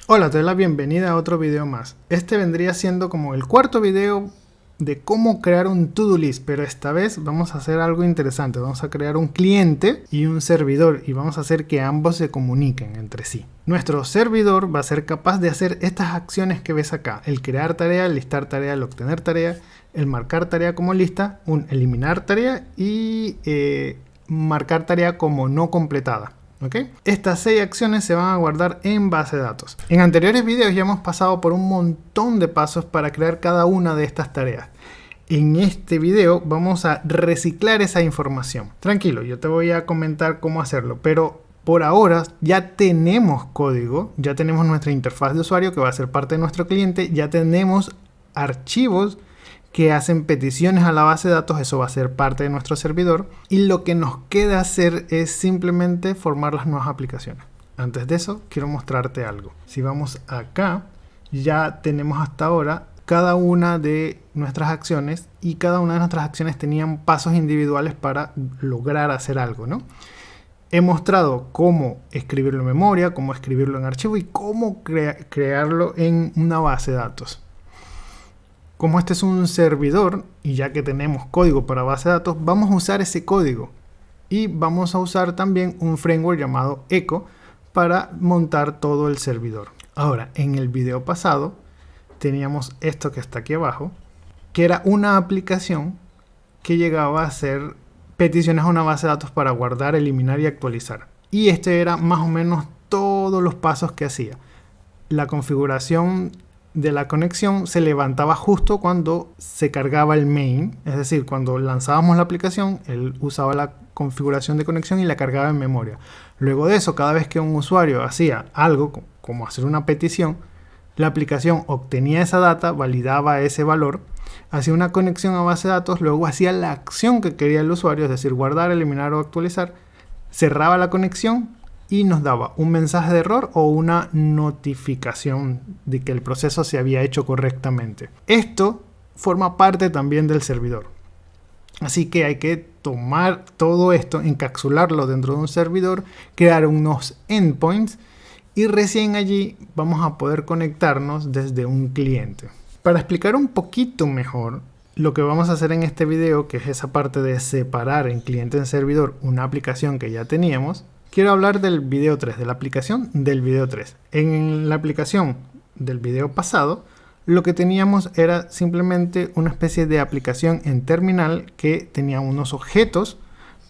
Hola, te doy la bienvenida a otro video más. Este vendría siendo como el cuarto video de cómo crear un to-do list, pero esta vez vamos a hacer algo interesante. Vamos a crear un cliente y un servidor y vamos a hacer que ambos se comuniquen entre sí. Nuestro servidor va a ser capaz de hacer estas acciones que ves acá: el crear tarea, el listar tarea, el obtener tarea, el marcar tarea como lista, un eliminar tarea y marcar tarea como no completada. ¿Okay? Estas 6 acciones se van a guardar en base de datos. En anteriores videos ya hemos pasado por un montón de pasos para crear cada una de estas tareas. En este video vamos a reciclar esa información. Tranquilo, yo te voy a comentar cómo hacerlo, pero por ahora ya tenemos código, ya tenemos nuestra interfaz de usuario que va a ser parte de nuestro cliente, ya tenemos archivos que hacen peticiones a la base de datos, eso va a ser parte de nuestro servidor, y lo que nos queda hacer es simplemente formar las nuevas aplicaciones. Antes de eso, quiero mostrarte algo. Si vamos acá, ya tenemos hasta ahora cada una de nuestras acciones, y cada una de nuestras acciones tenían pasos individuales para lograr hacer algo, ¿no? He mostrado cómo escribirlo en memoria, cómo escribirlo en archivo y cómo crearlo en una base de datos. Como este es un servidor y ya que tenemos código para base de datos, vamos a usar ese código y vamos a usar también un framework llamado Echo para montar todo el servidor. Ahora, en el video pasado teníamos esto que está aquí abajo, que era una aplicación que llegaba a hacer peticiones a una base de datos para guardar, eliminar y actualizar. Y este era más o menos todos los pasos que hacía. La configuración de la conexión se levantaba justo cuando se cargaba el main, es decir, cuando lanzábamos la aplicación, él usaba la configuración de conexión y la cargaba en memoria. Luego de eso, cada vez que un usuario hacía algo, como hacer una petición, la aplicación obtenía esa data, validaba ese valor, hacía una conexión a base de datos, luego hacía la acción que quería el usuario, es decir, guardar, eliminar o actualizar, cerraba la conexión y nos daba un mensaje de error o una notificación de que el proceso se había hecho correctamente. Esto forma parte también del servidor. Así que hay que tomar todo esto, encapsularlo dentro de un servidor, crear unos endpoints y recién allí vamos a poder conectarnos desde un cliente. Para explicar un poquito mejor lo que vamos a hacer en este video, que es esa parte de separar en cliente en servidor una aplicación que ya teníamos, quiero hablar del video 3, de la aplicación del video 3. En la aplicación del video pasado, lo que teníamos era simplemente una especie de aplicación en terminal que tenía unos objetos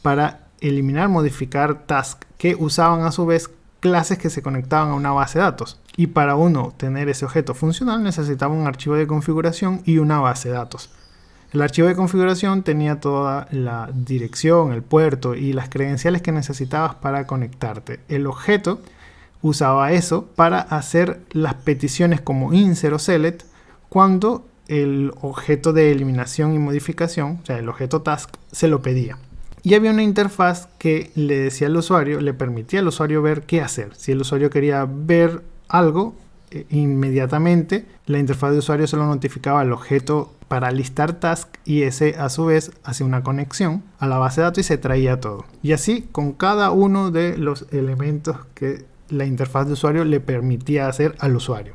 para eliminar, modificar tasks que usaban a su vez clases que se conectaban a una base de datos. Y para uno tener ese objeto funcional necesitaba un archivo de configuración y una base de datos. El archivo de configuración tenía toda la dirección, el puerto y las credenciales que necesitabas para conectarte. El objeto usaba eso para hacer las peticiones como insert o select cuando el objeto de eliminación y modificación, o sea, el objeto task, se lo pedía. Y había una interfaz que le decía al usuario, le permitía al usuario ver qué hacer. Si el usuario quería ver algo, inmediatamente la interfaz de usuario se lo notificaba al objeto para listar task y ese a su vez hacía una conexión a la base de datos y se traía todo. Y así con cada uno de los elementos que la interfaz de usuario le permitía hacer al usuario.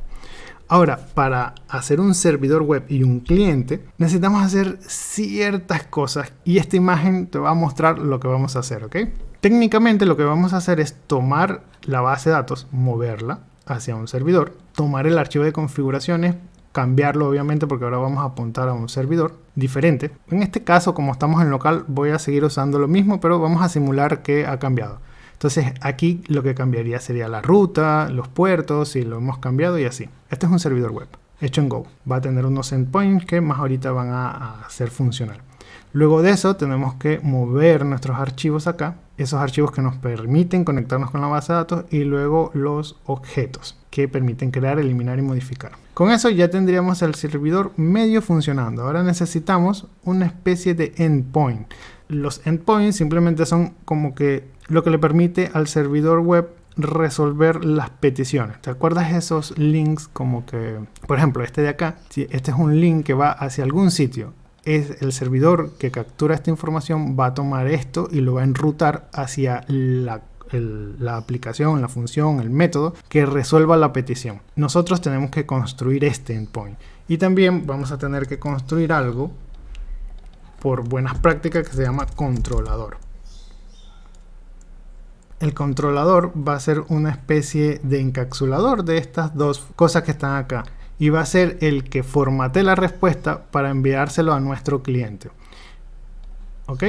Ahora, para hacer un servidor web y un cliente necesitamos hacer ciertas cosas y esta imagen te va a mostrar lo que vamos a hacer, ¿ok? Técnicamente lo que vamos a hacer es tomar la base de datos, moverla hacia un servidor, tomar el archivo de configuraciones, cambiarlo obviamente porque ahora vamos a apuntar a un servidor diferente. En este caso, como estamos en local, voy a seguir usando lo mismo, pero vamos a simular que ha cambiado. Entonces aquí lo que cambiaría sería la ruta, los puertos, y lo hemos cambiado y así. Este es un servidor web hecho en Go. Va a tener unos endpoints que más ahorita van a hacer funcionar. Luego de eso tenemos que mover nuestros archivos acá, esos archivos que nos permiten conectarnos con la base de datos, y luego los objetos que permiten crear, eliminar y modificar. Con eso ya tendríamos el servidor medio funcionando. Ahora necesitamos una especie de endpoint. Los endpoints simplemente son como que lo que le permite al servidor web resolver las peticiones. ¿Te acuerdas esos links como que, por ejemplo, este de acá? Si este es un link que va hacia algún sitio, es el servidor que captura esta información, va a tomar esto y lo va a enrutar hacia la aplicación, la función, el método que resuelva la petición. Nosotros tenemos que construir este endpoint. Y también vamos a tener que construir algo por buenas prácticas que se llama controlador. El controlador va a ser una especie de encapsulador de estas dos cosas que están acá. Y va a ser el que formatee la respuesta para enviárselo a nuestro cliente. ¿Ok?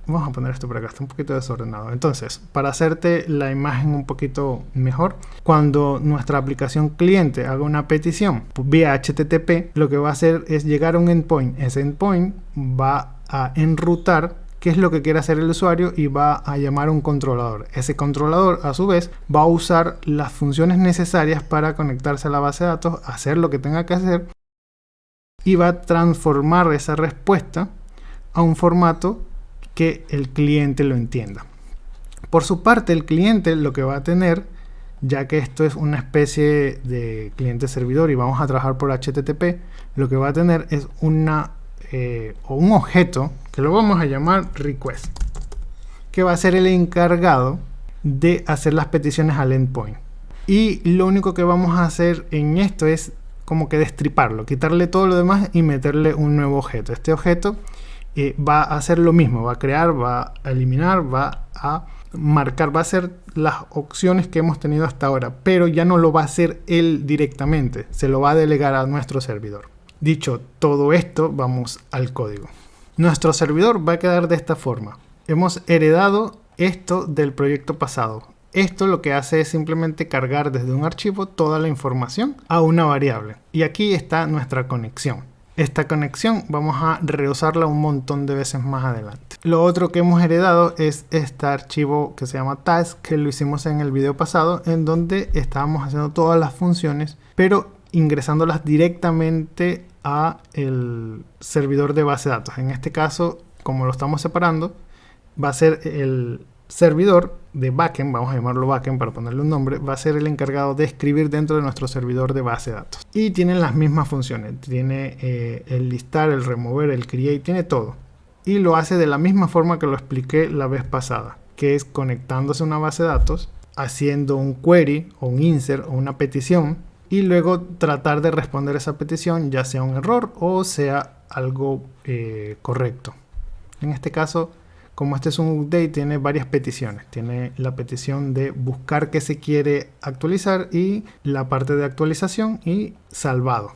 Vamos a poner esto por acá, está un poquito desordenado. Entonces, para hacerte la imagen un poquito mejor, cuando nuestra aplicación cliente haga una petición vía HTTP, lo que va a hacer es llegar a un endpoint. Ese endpoint va a enrutar qué es lo que quiere hacer el usuario y va a llamar a un controlador. Ese controlador, a su vez, va a usar las funciones necesarias para conectarse a la base de datos, hacer lo que tenga que hacer y va a transformar esa respuesta a un formato que el cliente lo entienda. Por su parte, el cliente lo que va a tener, ya que esto es una especie de cliente servidor y vamos a trabajar por HTTP, lo que va a tener es un objeto que lo vamos a llamar request, que va a ser el encargado de hacer las peticiones al endpoint. Y lo único que vamos a hacer en esto es como que destriparlo, quitarle todo lo demás y meterle un nuevo objeto. Este objeto va a hacer lo mismo, va a crear, va a eliminar, va a marcar, va a hacer las opciones que hemos tenido hasta ahora, pero ya no lo va a hacer él directamente, se lo va a delegar a nuestro servidor. Dicho todo esto, vamos al código. Nuestro servidor va a quedar de esta forma. Hemos heredado esto del proyecto pasado. Esto lo que hace es simplemente cargar desde un archivo toda la información a una variable. Y aquí está nuestra conexión. Esta conexión vamos a reusarla un montón de veces más adelante. Lo otro que hemos heredado es este archivo que se llama task, que lo hicimos en el video pasado, en donde estábamos haciendo todas las funciones, pero ingresándolas directamente a el servidor de base de datos. En este caso, como lo estamos separando, va a ser el servidor de backend, vamos a llamarlo backend para ponerle un nombre, va a ser el encargado de escribir dentro de nuestro servidor de base de datos. Y tienen las mismas funciones, tiene el listar, el remover, el create, tiene todo. Y lo hace de la misma forma que lo expliqué la vez pasada, que es conectándose a una base de datos, haciendo un query o un insert o una petición, y luego tratar de responder esa petición, ya sea un error o sea algo correcto. En este caso, como este es un update, tiene varias peticiones. Tiene la petición de buscar qué se quiere actualizar y la parte de actualización y salvado.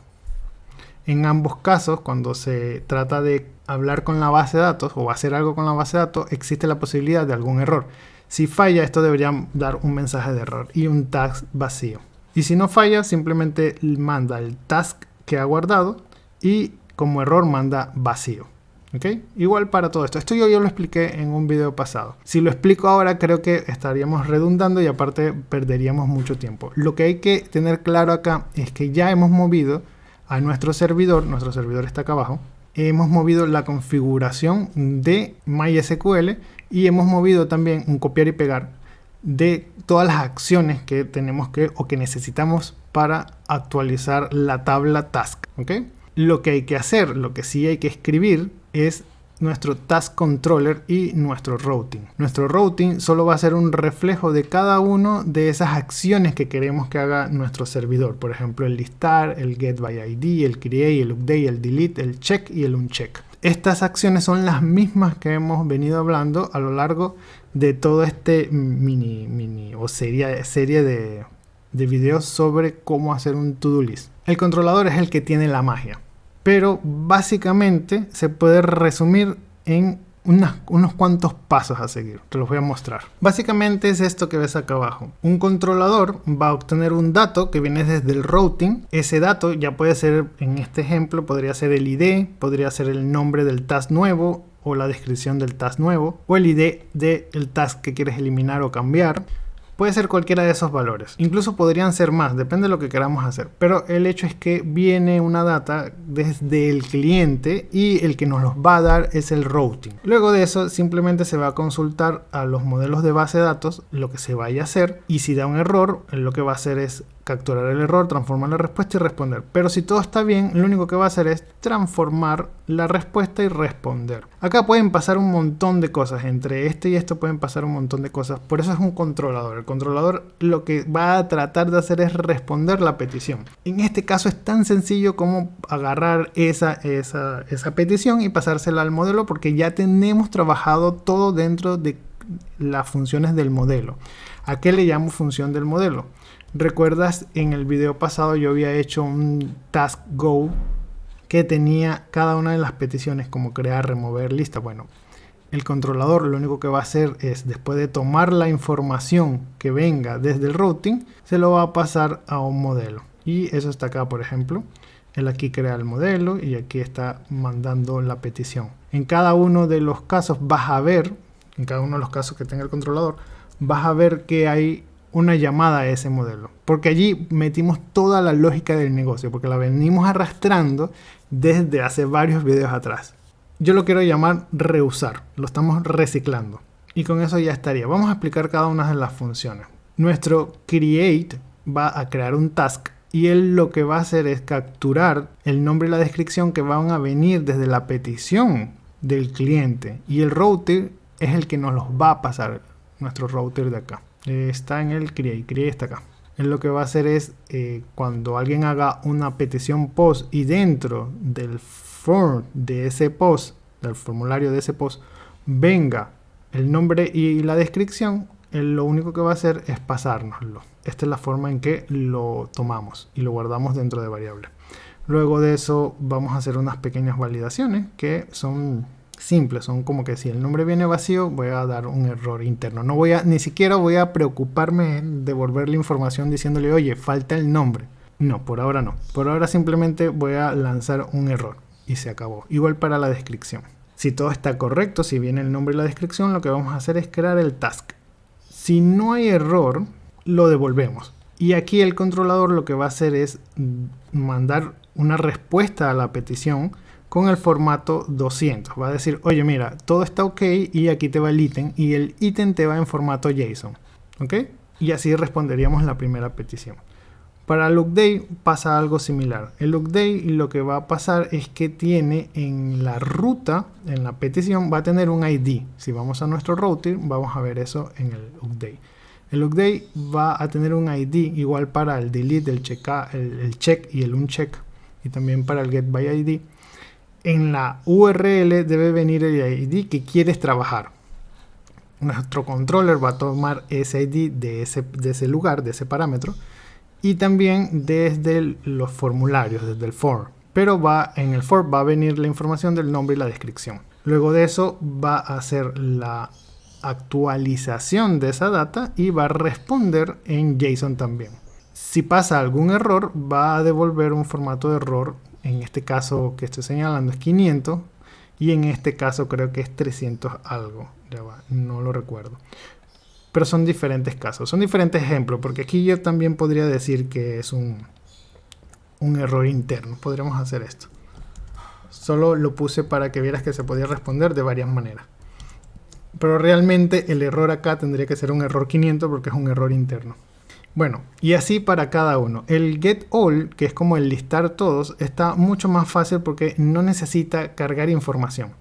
En ambos casos, cuando se trata de hablar con la base de datos o hacer algo con la base de datos, existe la posibilidad de algún error. Si falla, esto debería dar un mensaje de error y un task vacío. Y si no falla, simplemente manda el task que ha guardado y como error manda vacío. ¿Okay? Igual para todo esto. Esto yo lo expliqué en un video pasado. Si lo explico ahora, creo que estaríamos redundando y aparte perderíamos mucho tiempo. Lo que hay que tener claro acá es que ya hemos movido a nuestro servidor está acá abajo, hemos movido la configuración de MySQL y hemos movido también un copiar y pegar de todas las acciones que tenemos que o que necesitamos para actualizar la tabla task. ¿Okay? Lo que hay que hacer, lo que sí hay que escribir es nuestro task controller y nuestro routing. Nuestro routing solo va a ser un reflejo de cada uno de esas acciones que queremos que haga nuestro servidor. Por ejemplo, el listar, el get by ID, el create, el update, el delete, el check y el uncheck. Estas acciones son las mismas que hemos venido hablando a lo largo de todo este serie de videos sobre cómo hacer un to-do list. El controlador es el que tiene la magia. Pero básicamente se puede resumir en unos cuantos pasos a seguir. Te los voy a mostrar. Básicamente es esto que ves acá abajo. Un controlador va a obtener un dato que viene desde el routing. Ese dato ya puede ser, en este ejemplo, podría ser el ID, podría ser el nombre del task nuevo o la descripción del task nuevo o el ID del task que quieres eliminar o cambiar. Puede ser cualquiera de esos valores. Incluso podrían ser más, depende de lo que queramos hacer. Pero el hecho es que viene una data desde el cliente y el que nos los va a dar es el routing. Luego de eso simplemente se va a consultar a los modelos de base de datos lo que se vaya a hacer y si da un error, lo que va a hacer es capturar el error, transformar la respuesta y responder. Pero si todo está bien, lo único que va a hacer es transformar la respuesta y responder. Acá pueden pasar un montón de cosas. Entre esto y esto pueden pasar un montón de cosas. Por eso es un controlador. El controlador lo que va a tratar de hacer es responder la petición. En este caso es tan sencillo como agarrar esa petición y pasársela al modelo, porque ya tenemos trabajado todo dentro de las funciones del modelo. ¿A qué le llamo función del modelo? ¿Recuerdas? En el video pasado yo había hecho un task go que tenía cada una de las peticiones, como crear, remover, lista. Bueno, el controlador lo único que va a hacer es, después de tomar la información que venga desde el routing, se lo va a pasar a un modelo. Y eso está acá, por ejemplo. Él aquí crea el modelo y aquí está mandando la petición. En cada uno de los casos vas a ver, en cada uno de los casos que tenga el controlador, vas a ver que hay una llamada a ese modelo, porque allí metimos toda la lógica del negocio, porque la venimos arrastrando desde hace varios videos atrás. Yo lo quiero llamar reusar, lo estamos reciclando, y con eso ya estaría. Vamos a explicar cada una de las funciones. Nuestro create va a crear un task y él lo que va a hacer es capturar el nombre y la descripción que van a venir desde la petición del cliente, y el router es el que nos los va a pasar. Nuestro router de acá está en el create está acá. Él lo que va a hacer es cuando alguien haga una petición post y dentro del form de ese post, del formulario de ese post, venga el nombre y la descripción, él lo único que va a hacer es pasárnoslo. Esta es la forma en que lo tomamos y lo guardamos dentro de variable. Luego de eso vamos a hacer unas pequeñas validaciones que son simples, son como que si el nombre viene vacío voy a dar un error interno. Ni siquiera voy a preocuparme en devolverle información diciéndole, oye, falta el nombre. No, por ahora no. Por ahora simplemente voy a lanzar un error y se acabó. Igual para la descripción. Si todo está correcto, si viene el nombre y la descripción, lo que vamos a hacer es crear el task. Si no hay error, lo devolvemos. Y aquí el controlador lo que va a hacer es mandar una respuesta a la petición con el formato 200. Va a decir, oye, mira, todo está ok y aquí te va el ítem y el ítem te va en formato JSON. ¿Ok? Y así responderíamos la primera petición. Para el update pasa algo similar. El update lo que va a pasar es que tiene en la ruta, en la petición, va a tener un ID. Si vamos a nuestro router, vamos a ver eso en el update. El update va a tener un ID igual para el delete, el check y el uncheck. Y también para el get by ID. En la URL debe venir el ID que quieres trabajar. Nuestro controller va a tomar ese ID de ese lugar, de ese parámetro, y también desde los formularios, desde el form. Pero en el form va a venir la información del nombre y la descripción. Luego de eso va a hacer la actualización de esa data y va a responder en JSON también. Si pasa algún error, va a devolver un formato de error. En este caso que estoy señalando es 500 y en este caso creo que es 300 algo. Ya va, no lo recuerdo. Pero son diferentes casos, son diferentes ejemplos, porque aquí yo también podría decir que es un error interno. Podríamos hacer esto. Solo lo puse para que vieras que se podía responder de varias maneras. Pero realmente el error acá tendría que ser un error 500 porque es un error interno. Bueno, y así para cada uno. El get all, que es como el listar todos, está mucho más fácil porque no necesita cargar información.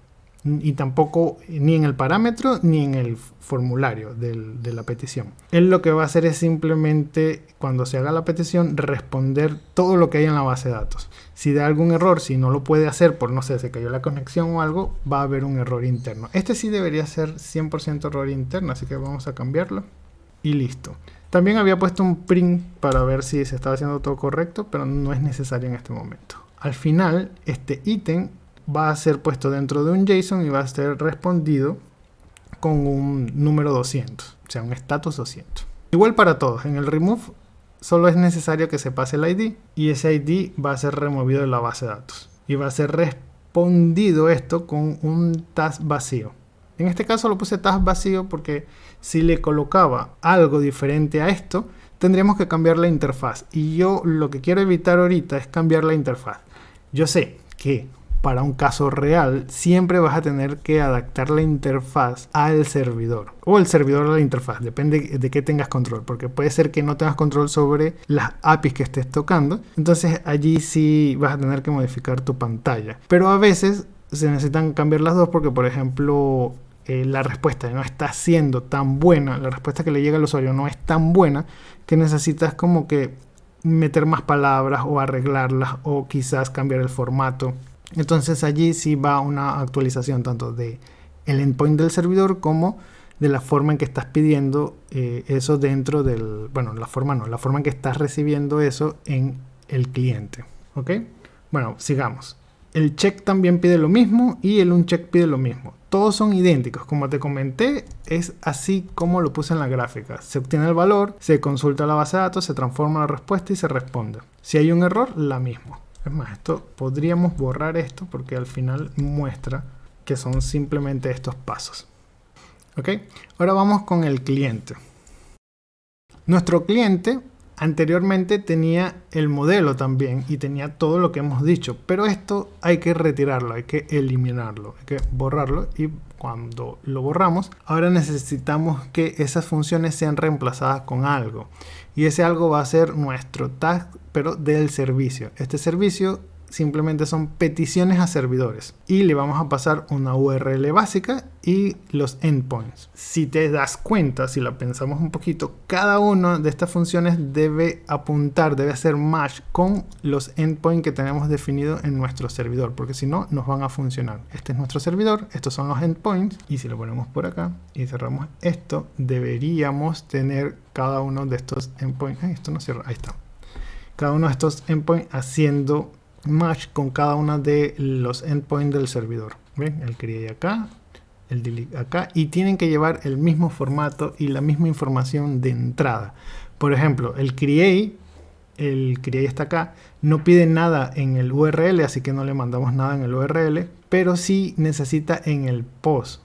Y tampoco ni en el parámetro ni en el formulario de la petición. Él lo que va a hacer es simplemente, cuando se haga la petición, responder todo lo que hay en la base de datos. Si da algún error, si no lo puede hacer por, no sé, se cayó la conexión o algo, va a haber un error interno. Este sí debería ser 100% error interno, así que vamos a cambiarlo. Y listo. También había puesto un print para ver si se estaba haciendo todo correcto, pero no es necesario en este momento. Al final, este ítem va a ser puesto dentro de un JSON y va a ser respondido con un número 200, o sea, un status 200. Igual para todos. En el remove solo es necesario que se pase el ID y ese ID va a ser removido de la base de datos. Y va a ser respondido esto con un task vacío. En este caso lo puse task vacío porque si le colocaba algo diferente a esto, tendríamos que cambiar la interfaz. Y yo lo que quiero evitar ahorita es cambiar la interfaz. Yo sé que para un caso real, siempre vas a tener que adaptar la interfaz al servidor o el servidor a la interfaz, depende de qué tengas control, porque puede ser que no tengas control sobre las APIs que estés tocando, entonces allí sí vas a tener que modificar tu pantalla, pero a veces se necesitan cambiar las dos porque, por ejemplo, la respuesta no está siendo tan buena, la respuesta que le llega al usuario no es tan buena, que necesitas como que meter más palabras o arreglarlas o quizás cambiar el formato. Entonces allí sí va una actualización tanto de el endpoint del servidor como de la forma en que estás pidiendo eso dentro del, bueno, la forma en que estás recibiendo eso en el cliente. ¿Ok? Bueno, sigamos. El check también pide lo mismo y el uncheck pide lo mismo. Todos son idénticos. Como te comenté, es así como lo puse en la gráfica. Se obtiene el valor, se consulta la base de datos, se transforma la respuesta y se responde. Si hay un error, la misma. Es más, esto podríamos borrar esto porque al final muestra que son simplemente estos pasos. ¿Ok? Ahora vamos con el cliente. Nuestro cliente anteriormente tenía el modelo también y tenía todo lo que hemos dicho, pero esto hay que retirarlo, hay que eliminarlo, hay que borrarlo, y cuando lo borramos, ahora necesitamos que esas funciones sean reemplazadas con algo, y ese algo va a ser nuestro tag, pero del servicio. Este servicio simplemente son peticiones a servidores y le vamos a pasar una URL básica y los endpoints. Si te das cuenta, si la pensamos un poquito, cada una de estas funciones debe apuntar, debe hacer match con los endpoints que tenemos definidos en nuestro servidor, porque si no, nos van a funcionar. Este es nuestro servidor, estos son los endpoints, y si lo ponemos por acá y cerramos esto, deberíamos tener cada uno de estos endpoints. Esto no cierra, ahí está. Cada uno de estos endpoints haciendo match con cada uno de los endpoints del servidor. ¿Ven? El create acá, el delete acá, y tienen que llevar el mismo formato y la misma información de entrada. Por ejemplo, el create está acá, no pide nada en el URL, así que no le mandamos nada en el URL, pero sí necesita en el post,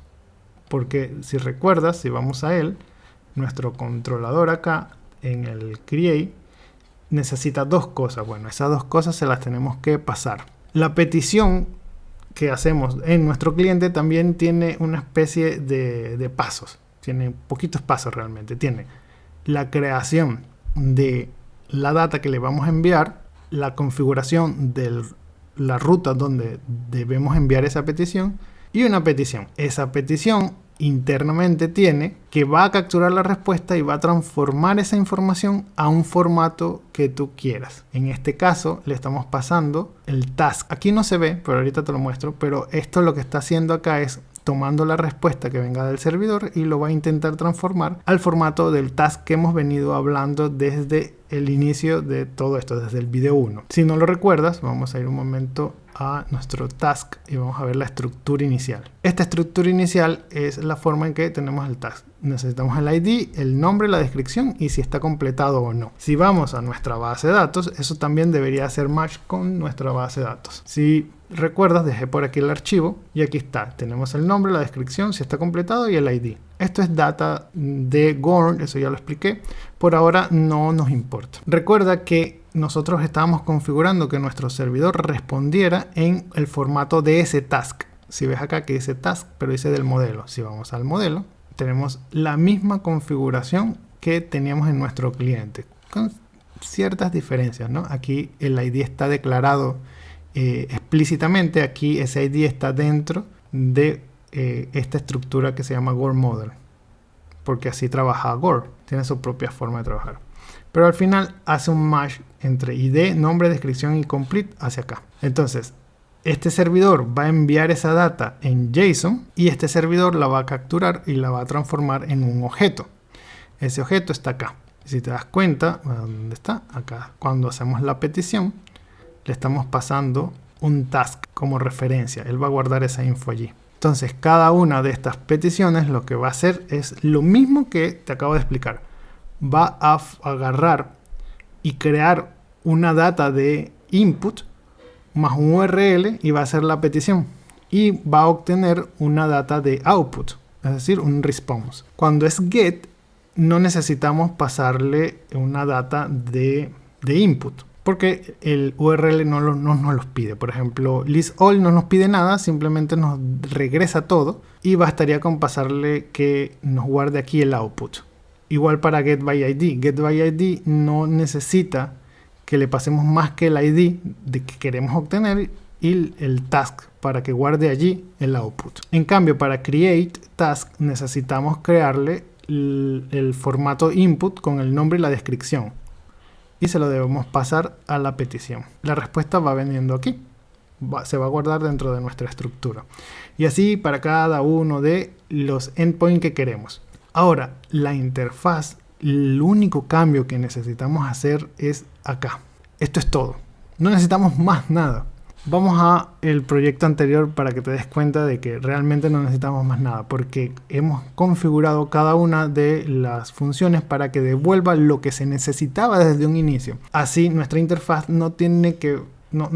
porque si recuerdas, si vamos a él, nuestro controlador acá en el create necesita dos cosas. Bueno, esas dos cosas se las tenemos que pasar. La petición que hacemos en nuestro cliente también tiene una especie de pasos. Tiene poquitos pasos realmente. Tiene la creación de la data que le vamos a enviar, la configuración de la ruta donde debemos enviar esa petición y una petición. Esa petición internamente tiene que va a capturar la respuesta y va a transformar esa información a un formato que tú quieras. En este caso le estamos pasando el task. Aquí no se ve, pero ahorita te lo muestro, pero esto lo que está haciendo acá es tomando la respuesta que venga del servidor y lo va a intentar transformar al formato del task que hemos venido hablando desde el inicio de todo esto, desde el video 1. Si no lo recuerdas, vamos a ir un momento a nuestro task y vamos a ver la estructura inicial. Esta estructura inicial es la forma en que tenemos el task. Necesitamos el ID, el nombre, la descripción y si está completado o no. Si vamos a nuestra base de datos, eso también debería hacer match con nuestra base de datos. Si recuerdas, dejé por aquí el archivo y aquí está. Tenemos el nombre, la descripción, si está completado y el ID. Esto es data de Gorm, eso ya lo expliqué. Por ahora no nos importa. Recuerda que nosotros estábamos configurando que nuestro servidor respondiera en el formato de ese task. Si ves acá que dice task, pero dice del modelo. Si vamos al modelo, tenemos la misma configuración que teníamos en nuestro cliente, con ciertas diferencias, ¿no? Aquí el ID está declarado explícitamente, aquí ese ID está dentro de esta estructura que se llama Gorm Model, porque así trabaja Gorm, tiene su propia forma de trabajar. Pero al final hace un match entre ID, nombre, descripción y complete hacia acá. Entonces, este servidor va a enviar esa data en JSON y este servidor la va a capturar y la va a transformar en un objeto. Ese objeto está acá. Si te das cuenta, ¿dónde está? Acá. Cuando hacemos la petición, le estamos pasando un task como referencia. Él va a guardar esa info allí. Entonces, cada una de estas peticiones lo que va a hacer es lo mismo que te acabo de explicar. Va a agarrar y crear una data de input más un URL y va a hacer la petición y va a obtener una data de output, es decir, un response. Cuando es get, no necesitamos pasarle una data de input, porque el URL no nos los pide. Por ejemplo, list all no nos pide nada, simplemente nos regresa todo y bastaría con pasarle que nos guarde aquí el output. Igual para getById. getById no necesita que le pasemos más que el ID de que queremos obtener y el task para que guarde allí el output. En cambio, para createTask necesitamos crearle el formato input con el nombre y la descripción. Y se lo debemos pasar a la petición. La respuesta va veniendo aquí. Se va a guardar dentro de nuestra estructura. Y así para cada uno de los endpoints que queremos. Ahora, la interfaz, el único cambio que necesitamos hacer es acá. Esto es todo. No necesitamos más nada. Vamos a el proyecto anterior para que te des cuenta de que realmente no necesitamos más nada, porque hemos configurado cada una de las funciones para que devuelva lo que se necesitaba desde un inicio. Así nuestra interfaz no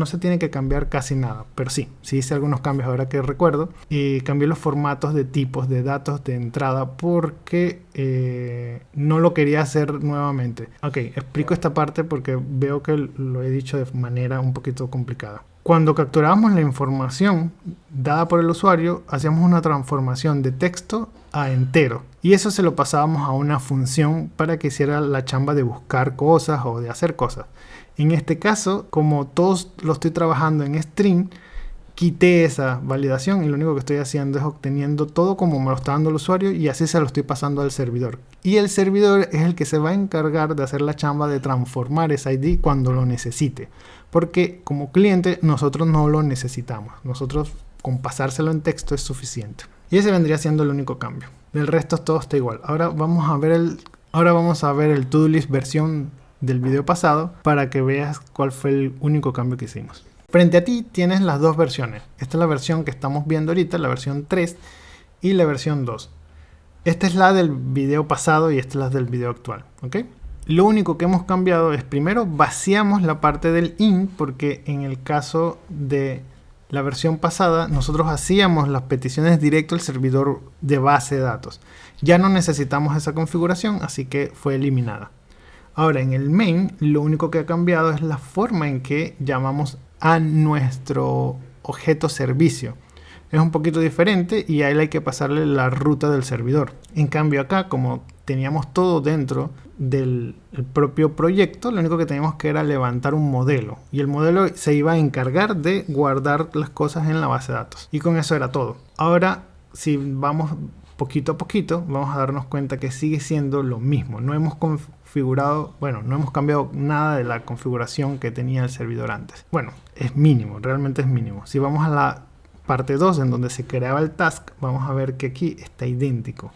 se tiene que cambiar casi nada, pero sí hice algunos cambios ahora que recuerdo. Y cambié los formatos de tipos de datos de entrada porque no lo quería hacer nuevamente. Ok, explico esta parte porque veo que lo he dicho de manera un poquito complicada. Cuando capturábamos la información dada por el usuario, hacíamos una transformación de texto a entero. Y eso se lo pasábamos a una función para que hiciera la chamba de buscar cosas o de hacer cosas. En este caso, como todos lo estoy trabajando en string, quité esa validación y lo único que estoy haciendo es obteniendo todo como me lo está dando el usuario y así se lo estoy pasando al servidor. Y el servidor es el que se va a encargar de hacer la chamba de transformar ese ID cuando lo necesite. Porque como cliente nosotros no lo necesitamos. Nosotros con pasárselo en texto es suficiente. Y ese vendría siendo el único cambio. Del resto todo está igual. Ahora vamos a ver el to-do list versión del video pasado para que veas cuál fue el único cambio que hicimos. Frente a ti tienes las dos versiones. Esta es la versión que estamos viendo ahorita, la versión 3 y la versión 2. Esta es la del video pasado y esta es la del video actual, ¿ok? Lo único que hemos cambiado es primero vaciamos la parte del in, porque en el caso de la versión pasada nosotros hacíamos las peticiones directo al servidor de base de datos. Ya no necesitamos esa configuración, así que fue eliminada. Ahora en el main lo único que ha cambiado es la forma en que llamamos a nuestro objeto servicio. Es un poquito diferente y a él hay que pasarle la ruta del servidor. En cambio acá, como teníamos todo dentro del propio proyecto, lo único que teníamos que era levantar un modelo. Y el modelo se iba a encargar de guardar las cosas en la base de datos. Y con eso era todo. Ahora, si vamos poquito a poquito, vamos a darnos cuenta que sigue siendo lo mismo. No hemos cambiado nada de la configuración que tenía el servidor antes. Bueno, es mínimo, realmente es mínimo. Si vamos a la parte 2 en donde se creaba el task, vamos a ver que aquí está idéntico.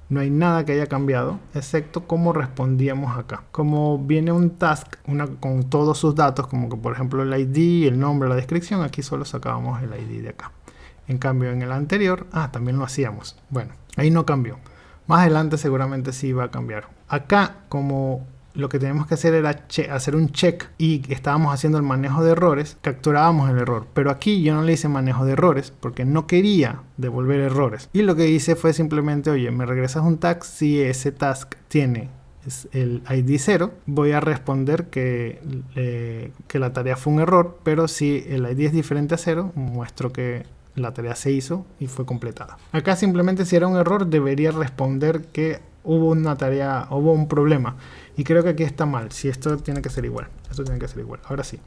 No hay nada que haya cambiado, excepto cómo respondíamos acá. Como viene un task con todos sus datos, como que por ejemplo el ID, el nombre, la descripción, aquí solo sacábamos el ID de acá. En cambio en el anterior, también lo hacíamos. Bueno, ahí no cambió. Más adelante seguramente sí va a cambiar. Acá, como lo que teníamos que hacer era hacer un check y estábamos haciendo el manejo de errores, capturábamos el error. Pero aquí yo no le hice manejo de errores porque no quería devolver errores. Y lo que hice fue simplemente, oye, me regresas un task si ese task tiene el ID 0. Voy a responder que la tarea fue un error, pero si el ID es diferente a 0, muestro que la tarea se hizo y fue completada. Acá simplemente si era un error debería responder que hubo una tarea, hubo un problema. Y creo que aquí está mal. Si esto tiene que ser igual. Esto tiene que ser igual. Ahora sí.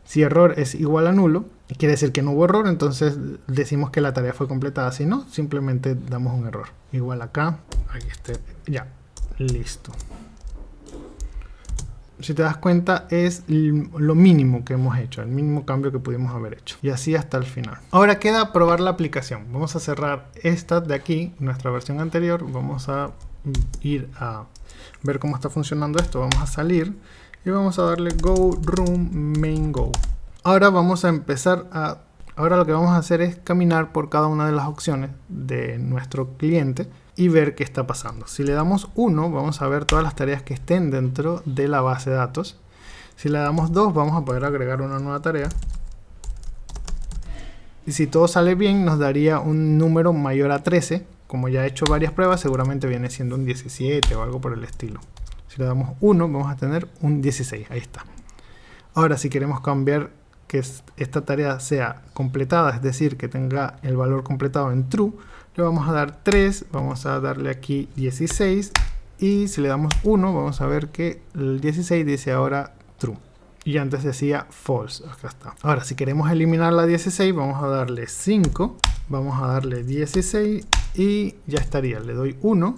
Si error es igual a nulo, quiere decir que no hubo error, entonces decimos que la tarea fue completada. Si no, simplemente damos un error. Igual acá. Ahí está. Ya. Listo. Si te das cuenta, es lo mínimo que hemos hecho, el mínimo cambio que pudimos haber hecho. Y así hasta el final. Ahora queda probar la aplicación. Vamos a cerrar esta de aquí, nuestra versión anterior. Vamos a ir a ver cómo está funcionando esto. Vamos a salir y vamos a darle Go Room Main Go. Ahora vamos a empezar a... Ahora lo que vamos a hacer es caminar por cada una de las opciones de nuestro cliente y ver qué está pasando. Si le damos 1, vamos a ver todas las tareas que estén dentro de la base de datos. Si le damos 2, vamos a poder agregar una nueva tarea. Y si todo sale bien, nos daría un número mayor a 13. Como ya he hecho varias pruebas, seguramente viene siendo un 17 o algo por el estilo. Si le damos 1, vamos a tener un 16. Ahí está. Ahora, si queremos cambiar que esta tarea sea completada, es decir, que tenga el valor completado en true, le vamos a dar 3, vamos a darle aquí 16 y si le damos 1 vamos a ver que el 16 dice ahora true y antes decía false. Acá está. Ahora, si queremos eliminar la 16 vamos a darle 5, vamos a darle 16 y ya estaría. Le doy 1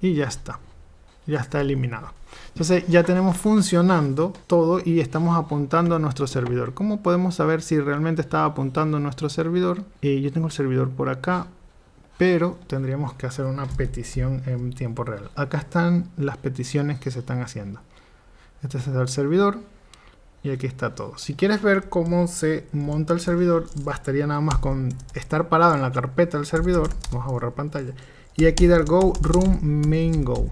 y ya está eliminado. Entonces ya tenemos funcionando todo y estamos apuntando a nuestro servidor. ¿Cómo podemos saber si realmente está apuntando a nuestro servidor? Yo tengo el servidor por acá, pero tendríamos que hacer una petición en tiempo real. Acá están las peticiones que se están haciendo. Este es el servidor y aquí está todo. Si quieres ver cómo se monta el servidor, bastaría nada más con estar parado en la carpeta del servidor. Vamos a borrar pantalla. Y aquí dar go room main go.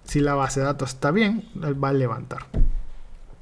Si la base de datos está bien, él va a levantar.